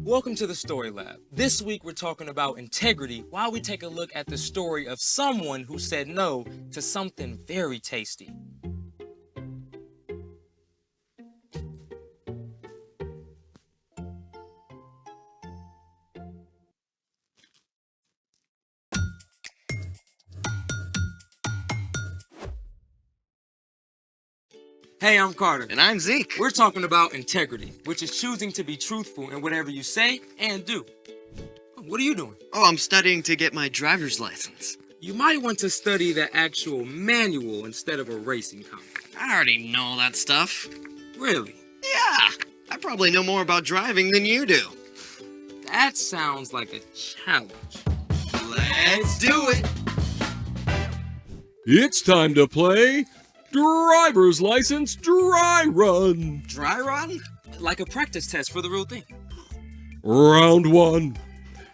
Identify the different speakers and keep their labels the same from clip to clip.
Speaker 1: Welcome to the Story Lab. This week we're talking about integrity while we take a look at the story of someone who said no to something very tasty. Hey, I'm Carter.
Speaker 2: And I'm Zeke.
Speaker 1: We're talking about integrity, which is choosing to be truthful in whatever you say and do. What are you doing?
Speaker 2: Oh, I'm studying to get my driver's license.
Speaker 1: You might want to study the actual manual instead of a racing car.
Speaker 2: I already know all that stuff.
Speaker 1: Really?
Speaker 2: Yeah, I probably know more about driving than you do.
Speaker 1: That sounds like a challenge.
Speaker 2: Let's do it.
Speaker 3: It's time to play Driver's License Dry Run.
Speaker 2: Dry run?
Speaker 1: Like a practice test for the real thing.
Speaker 3: Round 1.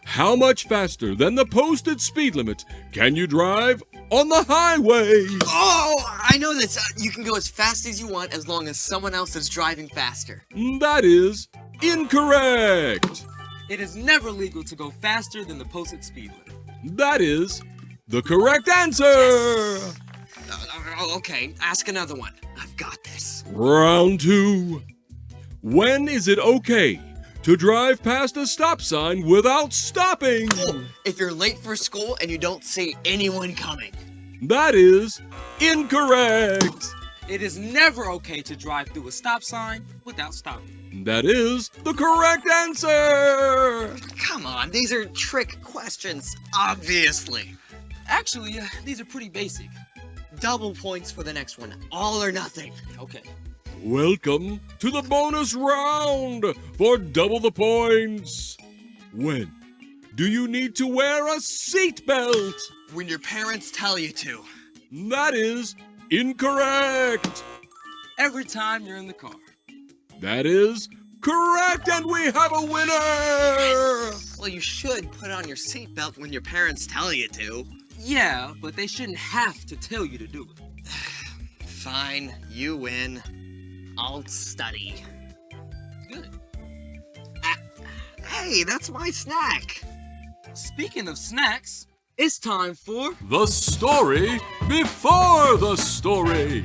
Speaker 3: How much faster than the posted speed limit can you drive on the highway?
Speaker 2: Oh, I know this. You can go as fast as you want as long as someone else is driving faster.
Speaker 3: That is incorrect.
Speaker 1: It is never legal to go faster than the posted speed limit.
Speaker 3: That is the correct answer.
Speaker 2: Okay, ask another one. I've got this.
Speaker 3: Round 2. When is it okay to drive past a stop sign without stopping?
Speaker 2: If you're late for school and you don't see anyone coming.
Speaker 3: That is incorrect.
Speaker 1: It is never okay to drive through a stop sign without stopping.
Speaker 3: That is the correct answer.
Speaker 2: Come on, these are trick questions, obviously.
Speaker 1: Actually, these are pretty basic.
Speaker 2: Double points for the next one. All or nothing.
Speaker 1: Okay.
Speaker 3: Welcome to the bonus round for double the points. When do you need to wear a seatbelt?
Speaker 2: When your parents tell you to.
Speaker 3: That is incorrect.
Speaker 1: Every time you're in the car.
Speaker 3: That is correct, and we have a winner.
Speaker 2: Well, you should put on your seatbelt when your parents tell you to.
Speaker 1: Yeah, but they shouldn't have to tell you to do it.
Speaker 2: Fine, you win. I'll study.
Speaker 1: Good.
Speaker 2: Hey, that's my snack.
Speaker 1: Speaking of snacks, it's time for
Speaker 3: The story before the story.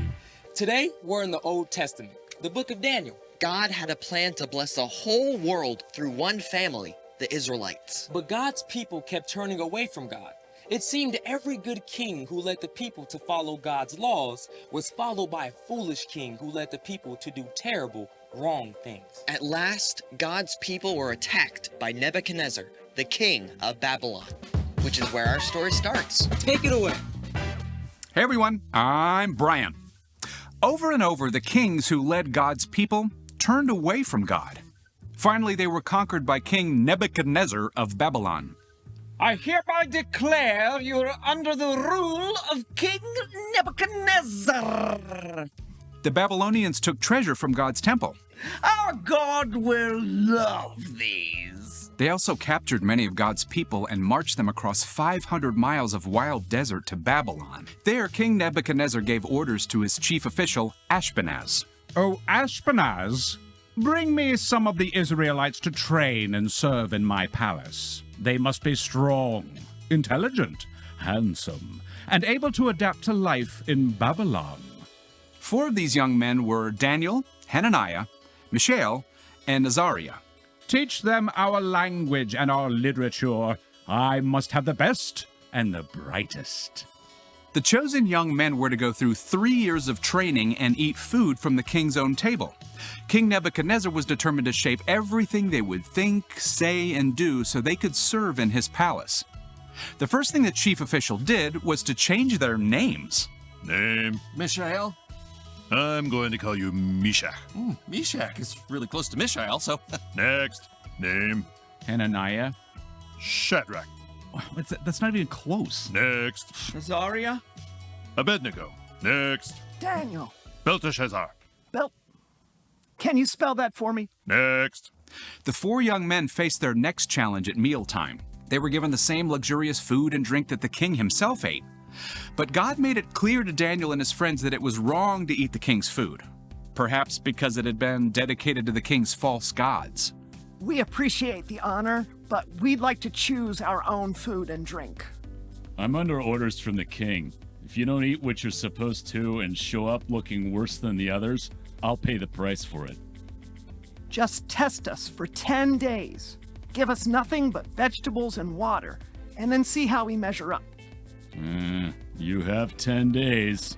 Speaker 1: Today, we're in the Old Testament, the book of Daniel.
Speaker 2: God had a plan to bless the whole world through one family, the Israelites.
Speaker 1: But God's people kept turning away from God. It seemed every good king who led the people to follow God's laws was followed by a foolish king who led the people to do terrible, wrong things.
Speaker 2: At last, God's people were attacked by Nebuchadnezzar, the king of Babylon, which is where our story starts.
Speaker 1: Take it away.
Speaker 4: Hey everyone, I'm Brian. Over and over, the kings who led God's people turned away from God. Finally, they were conquered by King Nebuchadnezzar of Babylon.
Speaker 5: I hereby declare you're under the rule of King Nebuchadnezzar.
Speaker 4: The Babylonians took treasure from God's temple.
Speaker 5: Our God will love these.
Speaker 4: They also captured many of God's people and marched them across 500 miles of wild desert to Babylon. There, King Nebuchadnezzar gave orders to his chief official, Ashpenaz.
Speaker 5: Oh, Ashpenaz, bring me some of the Israelites to train and serve in my palace. They must be strong, intelligent, handsome, and able to adapt to life in Babylon.
Speaker 4: 4 of these young men were Daniel, Hananiah, Mishael, and Azariah.
Speaker 5: Teach them our language and our literature. I must have the best and the brightest.
Speaker 4: The chosen young men were to go through 3 years of training and eat food from the king's own table. King Nebuchadnezzar was determined to shape everything they would think, say, and do so they could serve in his palace. The first thing the chief official did was to change their names.
Speaker 6: Name?
Speaker 1: Mishael?
Speaker 6: I'm going to call you Meshach.
Speaker 7: Meshach is really close to Mishael, so...
Speaker 6: Next. Name?
Speaker 5: Hananiah.
Speaker 6: Shadrach.
Speaker 5: That's not even close.
Speaker 6: Next.
Speaker 5: Azariah.
Speaker 6: Abednego. Next.
Speaker 8: Daniel.
Speaker 6: Belteshazzar.
Speaker 8: Can you spell that for me?
Speaker 6: Next.
Speaker 4: The 4 young men faced their next challenge at mealtime. They were given the same luxurious food and drink that the king himself ate. But God made it clear to Daniel and his friends that it was wrong to eat the king's food, perhaps because it had been dedicated to the king's false gods.
Speaker 8: We appreciate the honor, but we'd like to choose our own food and drink.
Speaker 5: I'm under orders from the king. If you don't eat what you're supposed to and show up looking worse than the others, I'll pay the price for it.
Speaker 8: Just test us for 10 days. Give us nothing but vegetables and water, and then see how we measure up.
Speaker 5: You have 10 days.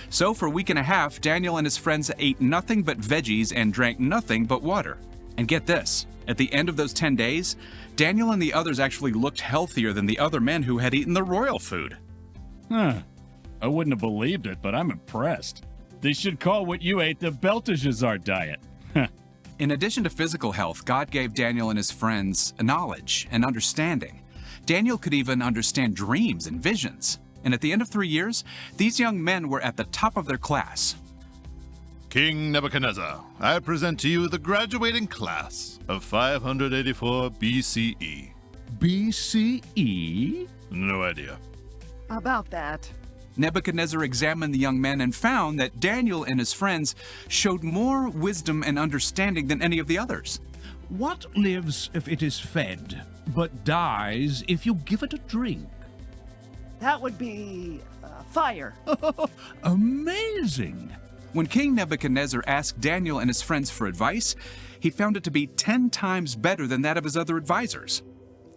Speaker 4: So for a week and a half, Daniel and his friends ate nothing but veggies and drank nothing but water. And get this, at the end of those 10 days, Daniel and the others actually looked healthier than the other men who had eaten the royal food.
Speaker 5: I wouldn't have believed it, but I'm impressed. They should call what you ate the Belteshazzar diet.
Speaker 4: In addition to physical health, God gave Daniel and his friends knowledge and understanding. Daniel could even understand dreams and visions. And at the end of 3 years, these young men were at the top of their class.
Speaker 6: King Nebuchadnezzar, I present to you the graduating class of 584 BCE.
Speaker 5: BCE?
Speaker 6: No idea.
Speaker 8: About that.
Speaker 4: Nebuchadnezzar examined the young men and found that Daniel and his friends showed more wisdom and understanding than any of the others.
Speaker 5: What lives if it is fed, but dies if you give it a drink?
Speaker 8: That would be fire.
Speaker 5: Amazing!
Speaker 4: When King Nebuchadnezzar asked Daniel and his friends for advice, he found it to be 10 times better than that of his other advisors.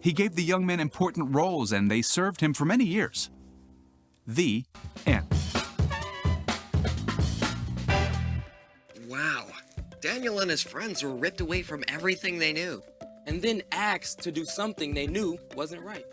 Speaker 4: He gave the young men important roles and they served him for many years. The end.
Speaker 2: Wow. Daniel and his friends were ripped away from everything they knew.
Speaker 1: And then asked to do something they knew wasn't right.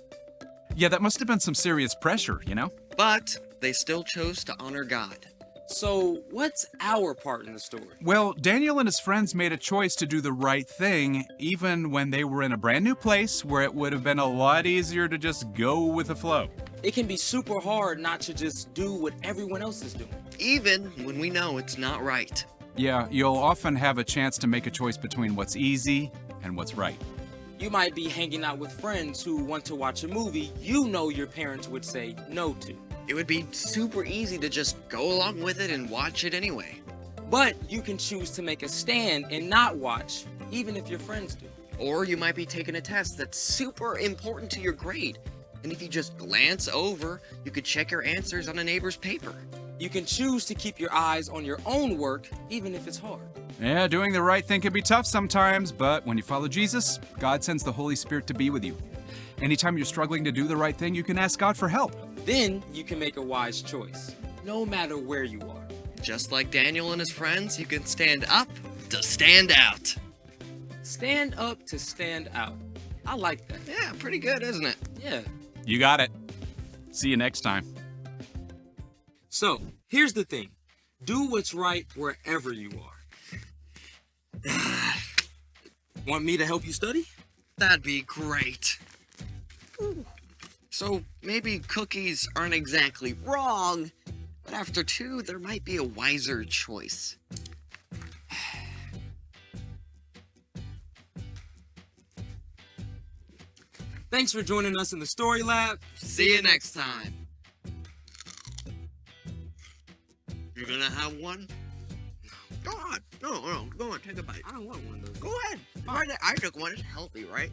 Speaker 4: Yeah, that must have been some serious pressure, you know?
Speaker 2: But they still chose to honor God.
Speaker 1: So, what's our part in the story?
Speaker 4: Well, Daniel and his friends made a choice to do the right thing, even when they were in a brand new place where it would have been a lot easier to just go with the flow.
Speaker 1: It can be super hard not to just do what everyone else is doing.
Speaker 2: Even when we know it's not right.
Speaker 4: Yeah, you'll often have a chance to make a choice between what's easy and what's right.
Speaker 1: You might be hanging out with friends who want to watch a movie you know your parents would say no to.
Speaker 2: It would be super easy to just go along with it and watch it anyway.
Speaker 1: But you can choose to make a stand and not watch, even if your friends do.
Speaker 2: Or you might be taking a test that's super important to your grade. And if you just glance over, you could check your answers on a neighbor's paper.
Speaker 1: You can choose to keep your eyes on your own work, even if it's hard.
Speaker 4: Yeah, doing the right thing can be tough sometimes, but when you follow Jesus, God sends the Holy Spirit to be with you. Anytime you're struggling to do the right thing, you can ask God for help.
Speaker 1: Then you can make a wise choice, no matter where you are.
Speaker 2: Just like Daniel and his friends, you can stand up to stand out.
Speaker 1: Stand up to stand out. I like that.
Speaker 2: Yeah, pretty good, isn't it?
Speaker 1: Yeah.
Speaker 4: You got it. See you next time.
Speaker 1: So, here's the thing. Do what's right wherever you are. Want me to help you study?
Speaker 2: That'd be great. Ooh. So maybe cookies aren't exactly wrong, but after 2, there might be a wiser choice.
Speaker 1: Thanks for joining us in the Story Lab.
Speaker 2: See you next time. You're gonna have one? Go on. No, go on, take a bite.
Speaker 1: I don't want one of those.
Speaker 2: Go ahead. I took one. It's healthy, right?